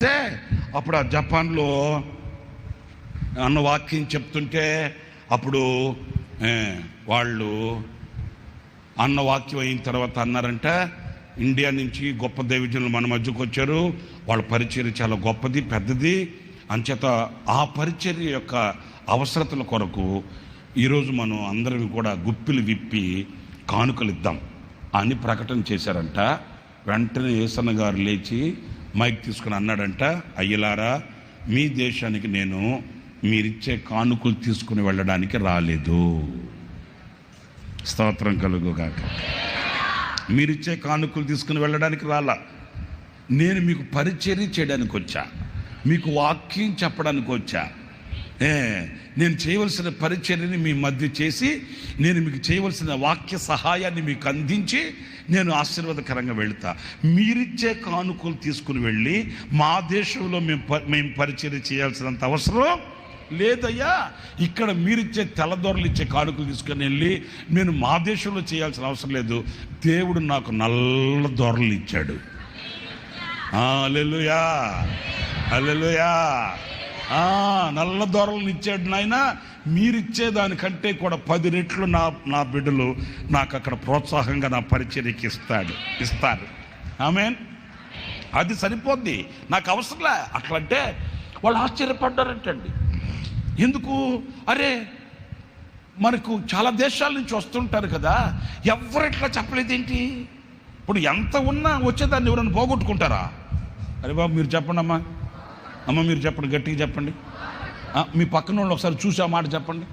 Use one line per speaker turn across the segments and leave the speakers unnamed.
అంటే అప్పుడు ఆ జపాన్లో అన్న వాక్యం చెప్తుంటే అప్పుడు వాళ్ళు అన్న వాక్యం అయిన తర్వాత అన్నారంట, ఇండియా నుంచి గొప్ప దైవజనులు మన మధ్యకు వచ్చారు, వాళ్ళ పరిచర్య చాలా గొప్పది, పెద్దది, అంచేత ఆ పరిచర్య యొక్క అవసరతల కొరకు ఈరోజు మనం అందరం కూడా గుప్పిలు విప్పి కానుకలు ఇద్దాం అని ప్రకటన చేశారంట. వెంటనే యేసన్న గారు లేచి మైక్ తీసుకుని అన్నాడంట, అయ్యలారా, మీ దేశానికి నేను మీరిచ్చే కానుకలు తీసుకుని వెళ్ళడానికి రాలేదు. స్తోత్రం కలుగుగాక. మీరిచ్చే కానుకలు తీసుకుని వెళ్ళడానికి రాలా, నేను మీకు పరిచర్య చేయడానికి వచ్చా, మీకు వాక్యం చెప్పడానికి వచ్చా. నేను చేయవలసిన పరిచర్యని మీ మధ్య చేసి నేను మీకు చేయవలసిన వాక్య సహాయాన్ని మీకు అందించి నేను ఆశీర్వాదకరంగా వెళ్తా. మీరిచ్చే కానుకలు తీసుకుని వెళ్ళి మా దేశంలో మేము పరిచర్య చేయాల్సినంత అవసరం లేదయ్యా. ఇక్కడ మీరిచ్చే తెల్లదొరలు ఇచ్చే కానుకలు తీసుకుని వెళ్ళి నేను మా దేశంలో చేయాల్సిన అవసరం లేదు. దేవుడు నాకు నల్ల దొరలు ఇచ్చాడు. హల్లెలూయా, హల్లెలూయా. నల్ల దొరలను ఇచ్చాడు నాయన. మీరిచ్చేదానికంటే కూడా 10 రెట్లు నా బిడ్డలు నాకు అక్కడ ప్రోత్సాహంగా నా పరిచర్యకి ఇస్తారు. ఆమేన్. అది సరిపోద్ది, నాకు అవసరంలే. అట్లంటే వాళ్ళు ఆశ్చర్యపడ్డారంటండి. ఎందుకు? అరే, మనకు చాలా దేశాల నుంచి వస్తుంటారు కదా, ఎవరు ఎట్లా చెప్పలేదేంటి? ఇప్పుడు ఎంత ఉన్నా వచ్చేదాన్ని ఎవరైనా పోగొట్టుకుంటారా? అరే బాబు మీరు చెప్పండి అమ్మా, మీరు చెప్పండి, గట్టిగా చెప్పండి. మీ పక్కన వాళ్ళు ఒకసారి చూసి ఆ మాట చెప్పండి.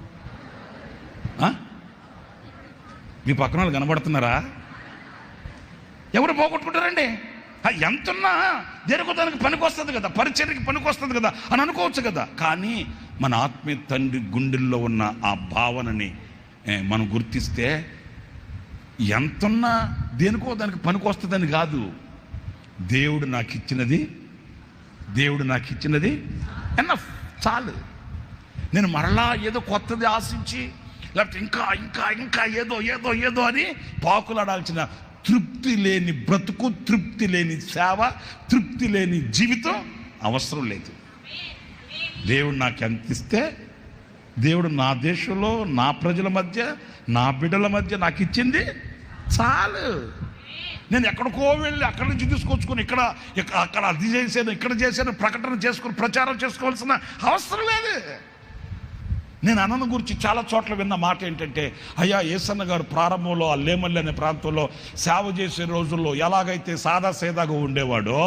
మీ పక్కన వాళ్ళు కనబడుతున్నారా? ఎవరు పోగొట్టుకుంటారండి? ఎంతున్నా దేనికోదానికి పనికి వస్తుంది కదా, పరిచర్యకి పనికి వస్తుంది కదా అని అనుకోవచ్చు కదా. కానీ మన ఆత్మీయ తండ్రి గుండెల్లో ఉన్న ఆ భావనని మనం గుర్తిస్తే ఎంతున్నా దేనికో దానికి పనికి వస్తుందని కాదు. దేవుడు నాకు ఇచ్చినది ఎనఫ్, చాలు. నేను మరలా ఏదో కొత్తది ఆశించి లేకపోతే ఇంకా ఇంకా ఇంకా ఏదో అని పాకులాడాల్సిన తృప్తి లేని బ్రతుకు, తృప్తి లేని సేవ, తృప్తి లేని జీవితం అవసరం లేదు. దేవుడు నాకు ఎంత ఇస్తే, దేవుడు నా దేశంలో నా ప్రజల మధ్య నా బిడ్డల మధ్య నాకు ఇచ్చింది చాలు. నేను ఎక్కడికో వెళ్ళి అక్కడి నుంచి తీసుకొచ్చుకొని అక్కడ అది చేశాను, ఇక్కడ చేశాను, ప్రకటన చేసుకుని ప్రచారం చేసుకోవాల్సిన అవసరం లేదు. నేను అన్నను గురించి చాలా చోట్ల విన్న మాట ఏంటంటే, అయ్యా యేసన్న గారు ప్రారంభంలో ఆ లేమల్లి అనే ప్రాంతంలో సేవ చేసే రోజుల్లో ఎలాగైతే సాదాసీదాగా ఉండేవాడో